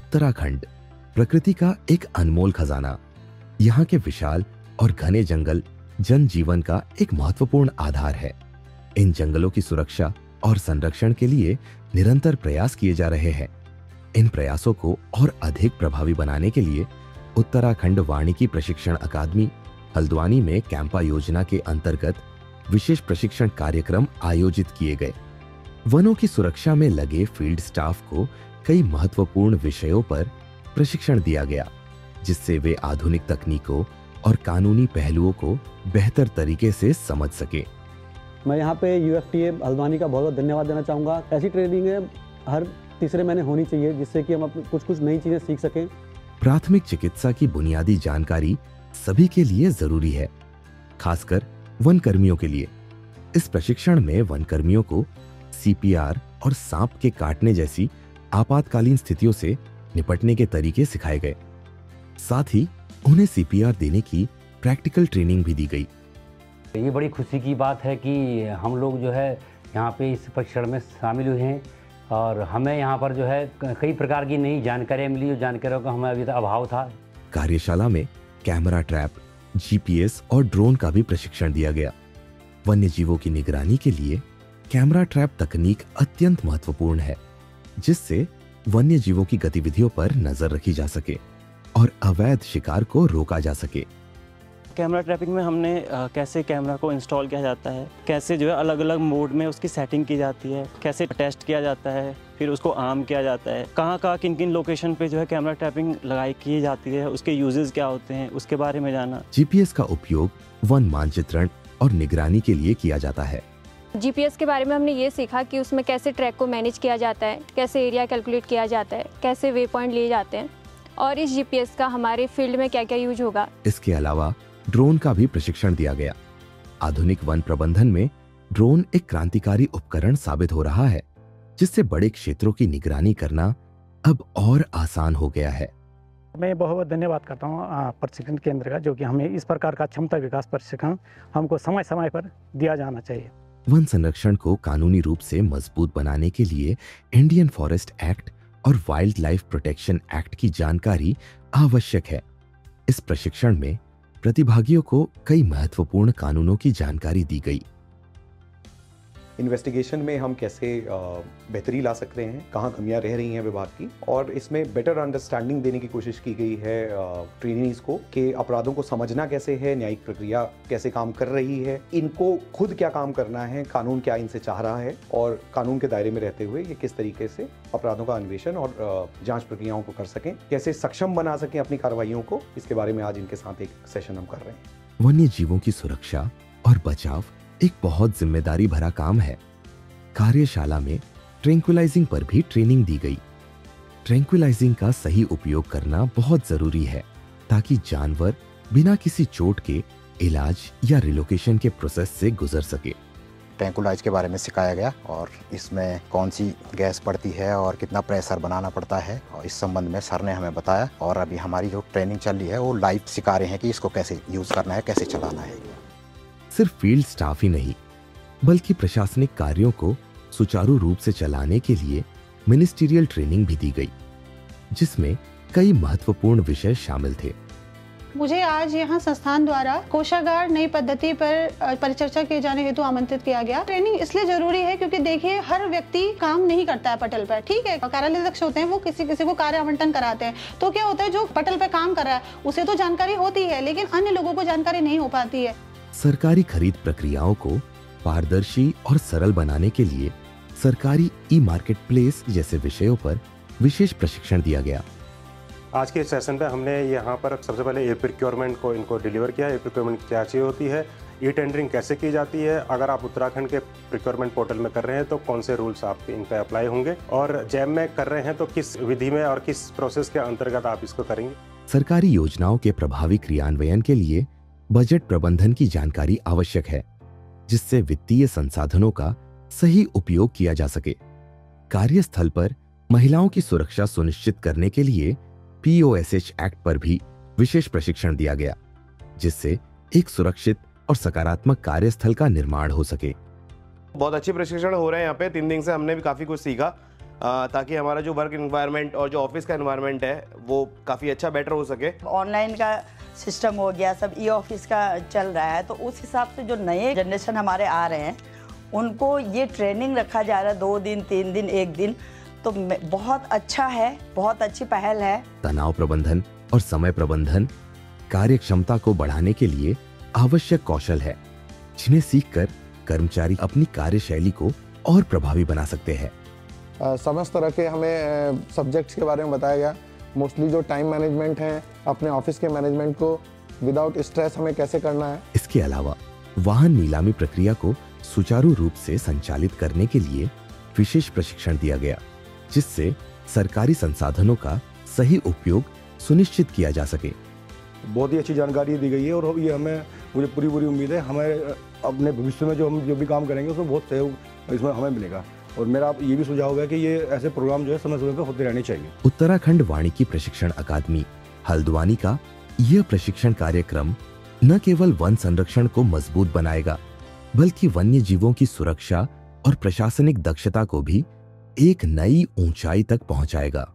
उत्तराखंड प्रकृति का एक अनमोल खजाना। यहाँ के विशाल और घने जंगल जनजीवन का एक महत्वपूर्ण आधार है। इन जंगलों की सुरक्षा और संरक्षण के लिए निरंतर प्रयास किए जा रहे हैं। इन प्रयासों को और अधिक प्रभावी बनाने के लिए उत्तराखंड वानिकी प्रशिक्षण अकादमी हल्द्वानी में कैंपा योजना के अंतर्गत विशेष प्रशिक्षण कार्यक्रम आयोजित किए गए। वनों की सुरक्षा में लगे फील्ड स्टाफ को कई महत्वपूर्ण विषयों पर प्रशिक्षण दिया गया, जिससे वे आधुनिक तकनीकों और कानूनी पहलुओं को बेहतर तरीके से समझ सके। मैं यहाँ पे UFTA हल्द्वानी का बहुत बहुत धन्यवाद देना चाहूँगा। ऐसी ट्रेनिंग है हर तीसरे महीने होनी चाहिए, जिससे कि हम कुछ नई चीजें सीख सकें। प्राथमिक चिकित्सा की बुनियादी जानकारी सभी के लिए जरूरी है, खासकर वन कर्मियों के लिए। इस प्रशिक्षण में वन कर्मियों को CPR और सांप के काटने जैसी आपातकालीन स्थितियों से निपटने के तरीके सिखाए गए। साथ ही उन्हें CPR देने की प्रैक्टिकल ट्रेनिंग भी दी गई। ये बड़ी खुशी की बात है कि हम लोग जो है यहाँ पे इस प्रशिक्षण में शामिल हुए हैं और हमें यहाँ पर जो है कई प्रकार की नई जानकारियाँ मिली, जो जानकारियों का हमें अभी तक अभाव था। कार्यशाला में कैमरा ट्रैप, GPS और ड्रोन का भी प्रशिक्षण दिया गया। वन्य जीवों की निगरानी के लिए कैमरा ट्रैप तकनीक अत्यंत महत्वपूर्ण है, जिससे वन्य जीवों की गतिविधियों पर नजर रखी जा सके और अवैध शिकार को रोका जा सके। कैमरा ट्रैपिंग में हमने कैसे कैमरा को इंस्टॉल किया जाता है, कैसे जो है अलग अलग मोड में उसकी सेटिंग की जाती है, कैसे टेस्ट किया जाता है, फिर उसको आर्म किया जाता है, कहाँ किन किन लोकेशन पे जो है कैमरा ट्रैपिंग लगाई की जाती है, उसके यूजेस क्या होते हैं, उसके बारे में जाना। GPS का उपयोग वन मानचित्रण और निगरानी के लिए किया जाता है। GPS के बारे में हमने ये सीखा कि उसमें कैसे ट्रैक को मैनेज किया जाता है, कैसे एरिया कैलकुलेट किया जाता है, कैसे वे पॉइंट लिए जाते हैं और इस GPS का हमारे फील्ड में क्या क्या यूज होगा। इसके अलावा ड्रोन का भी प्रशिक्षण दिया गया। आधुनिक वन प्रबंधन में ड्रोन एक क्रांतिकारी उपकरण साबित हो रहा है, जिससे बड़े क्षेत्रों की निगरानी करना अब और आसान हो गया है। मैं बहुत बहुत धन्यवाद करता हूँ प्रशिक्षण केंद्र का, जो कि हमें इस प्रकार का क्षमता विकास प्रशिक्षण हमको समय समय पर दिया जाना चाहिए। वन संरक्षण को कानूनी रूप से मजबूत बनाने के लिए इंडियन फॉरेस्ट एक्ट और वाइल्ड लाइफ प्रोटेक्शन एक्ट की जानकारी आवश्यक है। इस प्रशिक्षण में प्रतिभागियों को कई महत्वपूर्ण कानूनों की जानकारी दी गई। इन्वेस्टिगेशन में हम कैसे बेहतरी ला सकते हैं, कहाँ कमियां रह रही हैं विभाग की, और इसमें बेटर अंडरस्टैंडिंग देने की कोशिश की गई है ट्रेनीज को कि अपराधों को समझना कैसे है, न्यायिक प्रक्रिया कैसे काम कर रही है, इनको खुद क्या काम करना है, कानून क्या इनसे चाह रहा है और कानून के दायरे में रहते हुए ये किस तरीके से अपराधों का अन्वेषण और जांच प्रक्रियाओं को कर सकें, कैसे सक्षम बना सकें अपनी कार्रवाइयों को। इसके बारे में आज इनके साथ एक सेशन हम कर रहे हैं। वन्य जीवों की सुरक्षा और बचाव एक बहुत जिम्मेदारी भरा काम है। कार्यशाला में ट्रैंक्विलाइजिंग पर भी ट्रेनिंग दी गई। ट्रैंक्विलाइजिंग का सही उपयोग करना बहुत जरूरी है, ताकि जानवर बिना किसी चोट के इलाज या रिलोकेशन के प्रोसेस से गुजर सके। ट्रैंक्विलाइज के बारे में सिखाया गया और इसमें कौन सी गैस पड़ती है और कितना प्रेशर बनाना पड़ता है, और इस संबंध में सर ने हमें बताया। और अभी हमारी जो ट्रेनिंग चल रही है वो लाइव सिखा रहे हैं कि इसको कैसे यूज करना है, कैसे चलाना है। सिर्फ फील्ड स्टाफ ही नहीं, बल्कि प्रशासनिक कार्यों को सुचारू रूप से चलाने के लिए मिनिस्ट्रियल ट्रेनिंग भी दी गई, जिसमें कई महत्वपूर्ण विषय शामिल थे। मुझे आज यहाँ संस्थान द्वारा कोषागार नई पद्धति पर परिचर्चा किए जाने हेतु आमंत्रित किया गया। ट्रेनिंग इसलिए जरूरी है क्योंकि देखिए हर व्यक्ति काम नहीं करता है पटल पर, ठीक है। कार्यालय अध्यक्ष होते हैं, वो किसी को कार्य आवंटन कराते हैं, तो क्या होता है जो पटल पर काम कर रहा है उसे तो जानकारी होती है, लेकिन अन्य लोगों को जानकारी नहीं हो पाती है। सरकारी खरीद प्रक्रियाओं को पारदर्शी और सरल बनाने के लिए सरकारी ई-मार्केट प्लेस जैसे विषयों पर विशेष प्रशिक्षण दिया गया। आज के सेशन पे हमने यहाँ पर सबसे पहले ई प्रोक्योरमेंट को इनको डिलीवर किया। ई प्रोक्योरमेंट क्या चीज़ होती है, ई टेंडरिंग कैसे की जाती है, अगर आप उत्तराखंड के प्रोक्योरमेंट पोर्टल में कर रहे हैं तो कौन से रूल्स आपके इन पे अप्लाई होंगे, और जैम में कर रहे हैं तो किस विधि में और किस प्रोसेस के अंतर्गत आप इसको करेंगे। सरकारी योजनाओं के प्रभावी क्रियान्वयन के लिए बजट प्रबंधन की जानकारी आवश्यक है, जिससे वित्तीय संसाधनों का सही उपयोग किया जा सके। कार्यस्थल पर महिलाओं की सुरक्षा सुनिश्चित करने के लिए POSH एक्ट पर भी विशेष प्रशिक्षण दिया गया, जिससे एक सुरक्षित और सकारात्मक कार्यस्थल का निर्माण हो सके। बहुत अच्छे प्रशिक्षण हो रहे हैं यहाँ पे। 3 दिन से हमने भी काफी कुछ सीखा। ताकि हमारा जो वर्क एनवायरनमेंट और जो ऑफिस का एनवायरनमेंट है वो काफ़ी अच्छा बेटर हो सके। ऑनलाइन का सिस्टम हो गया, सब ई ऑफिस का चल रहा है, तो उस हिसाब से जो नए जनरेशन हमारे आ रहे हैं उनको ये ट्रेनिंग रखा जा रहा है 2 दिन 3 दिन 1 दिन, तो बहुत अच्छा है, बहुत अच्छी पहल है। तनाव प्रबंधन और समय प्रबंधन कार्य क्षमता को बढ़ाने के लिए आवश्यक कौशल है, जिन्हें सीखकर कर्मचारी अपनी कार्यशैली को और प्रभावी बना सकते हैं। समस्त तरह के हमें सब्जेक्ट्स के बारे में बताया गया। मोस्टली जो टाइम मैनेजमेंट है, अपने ऑफिस के मैनेजमेंट को विदाउट स्ट्रेस हमें कैसे करना है। इसके अलावा वाहन नीलामी प्रक्रिया को सुचारू रूप से संचालित करने के लिए विशेष प्रशिक्षण दिया गया, जिससे सरकारी संसाधनों का सही उपयोग सुनिश्चित किया जा सके। बहुत ही अच्छी जानकारी दी गई है और ये मुझे पूरी उम्मीद है हमें अपने भविष्य में हम जो भी काम करेंगे उसमें बहुत सहयोग इसमें हमें मिलेगा। और मेरा ये भी सुझाव है कि ये ऐसे प्रोग्राम जो है समय समय पर होते रहने चाहिए। उत्तराखंड वानिकी प्रशिक्षण अकादमी हल्द्वानी का यह प्रशिक्षण कार्यक्रम न केवल वन संरक्षण को मजबूत बनाएगा, बल्कि वन्य जीवों की सुरक्षा और प्रशासनिक दक्षता को भी एक नई ऊंचाई तक पहुंचाएगा।